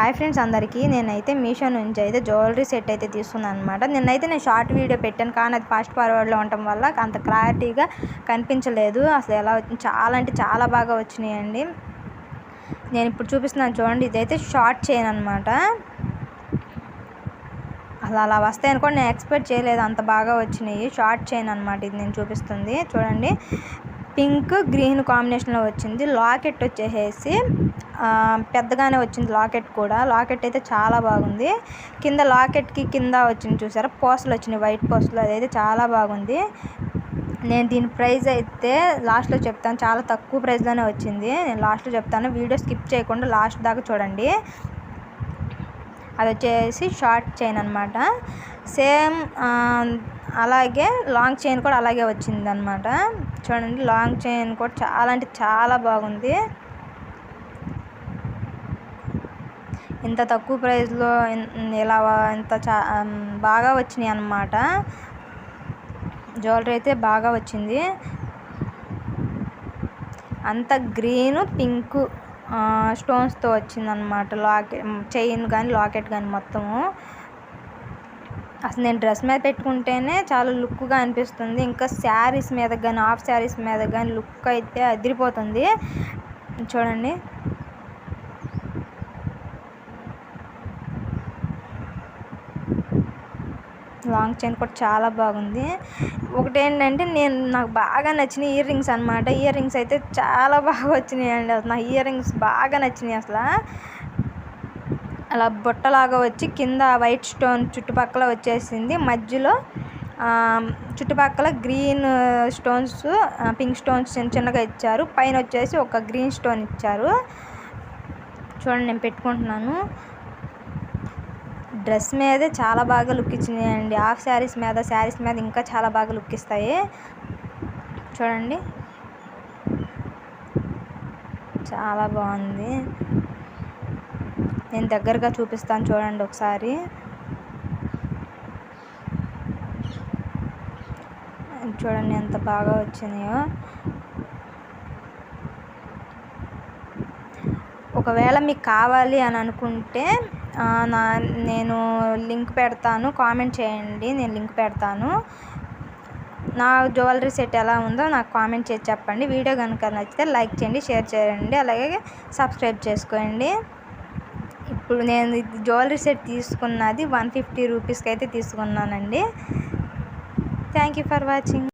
Hi friends అందరికీ. నేనైతే మీషో నుంచి అయితే జ్యువెలరీ సెట్ అయితే తీసుకున్నాను అనమాట. నేను షార్ట్ వీడియో పెట్టాను, కానీ అది ఫాస్ట్ ఫార్వర్డ్లో ఉండటం వల్ల అంత క్లారిటీగా కనిపించలేదు. అసలు ఎలా వచ్చింది, చాలా అంటే చాలా బాగా వచ్చినాయండి. నేను ఇప్పుడు చూపిస్తున్నాను చూడండి. ఇదైతే షార్ట్ చైన్ అనమాట. అసలు అలా వస్తాయని కూడా నేను ఎక్స్పెక్ట్ చేయలేదు, అంత బాగా వచ్చినాయి. షార్ట్ చైన్ అనమాట ఇది నేను చూపిస్తుంది చూడండి. పింక్ గ్రీన్ కాంబినేషన్లో వచ్చింది. లాకెట్ వచ్చేసి పెద్దగానే వచ్చింది. లాకెట్ అయితే చాలా బాగుంది. కింద లాకెట్కి కింద వచ్చింది చూసారా, పూసలు వచ్చినాయి, వైట్ పూసలు. అదైతే చాలా బాగుంది. నేను దీని ప్రైస్ అయితే లాస్ట్లో చెప్తాను, చాలా తక్కువ ప్రైస్లోనే వచ్చింది. నేను లాస్ట్లో చెప్తాను, వీడియో స్కిప్ చేయకుండా లాస్ట్ దాకా చూడండి. అది వచ్చేసి షార్ట్ చైన్ అనమాట. సేమ్ అలాగే లాంగ్ చైన్ కూడా అలాగే వచ్చింది అనమాట. చూడండి, లాంగ్ చైన్ కూడా చాలా అంటే చాలా బాగుంది. ఇంత తక్కువ ప్రైస్లో ఇలా ఇంత బాగా వచ్చినాయి అన్నమాట. జ్యువెలరీ అయితే బాగా వచ్చింది. అంత గ్రీను పింక్ స్టోన్స్తో వచ్చిందనమాట. చైన్ కానీ లాకెట్ కానీ మొత్తము. అసలు నేను డ్రెస్ మీద పెట్టుకుంటేనే చాలా లుక్గా అనిపిస్తుంది. ఇంకా శారీస్ మీద కానీ హాఫ్ శారీస్ మీద కానీ లుక్ అయితే అదిరిపోతుంది. చూడండి, లాంగ్ చైన్ కూడా చాలా బాగుంది. ఒకటి ఏంటంటే నాకు బాగా నచ్చిన ఇయర్ రింగ్స్ అనమాట. ఇయర్ రింగ్స్ అయితే చాలా బాగా వచ్చినాయండి. అసలు నాకు ఇయర్ రింగ్స్ బాగా నచ్చినాయి. అసలు అలా బుట్టలాగా వచ్చి కింద వైట్ స్టోన్ చుట్టుపక్కల వచ్చేసింది. మధ్యలో చుట్టుపక్కల గ్రీన్ స్టోన్స్, పింక్ స్టోన్స్ చిన్నగా ఇచ్చారు. పైన వచ్చేసి ఒక గ్రీన్ స్టోన్ ఇచ్చారు. చూడండి, నేను పెట్టుకుంటున్నాను. డ్రెస్ మీదే చాలా బాగా లుక్ ఇచ్చినాయండి. హాఫ్ శారీస్ మీద ఇంకా చాలా బాగా లుక్ ఇస్తాయి. చూడండి, చాలా బాగుంది. నేను దగ్గరగా చూపిస్తాను చూడండి ఒకసారి. చూడండి ఎంత బాగా వచ్చినాయో. ఒకవేళ మీకు కావాలి అని అనుకుంటే నేను లింక్ పెడతాను, కామెంట్ చేయండి. నేను లింక్ పెడతాను. నా జ్యువెలరీ సెట్ ఎలా ఉందో నాకు కామెంట్ చేసి చెప్పండి. వీడియో కనుక నచ్చితే లైక్ చేయండి, షేర్ చేయండి, అలాగే సబ్స్క్రైబ్ చేసుకోండి. ఇప్పుడు నేను జ్యువెలరీ సెట్ తీసుకున్నది 150 రూపీస్కి అయితే తీసుకున్నానండి. Thank you for watching.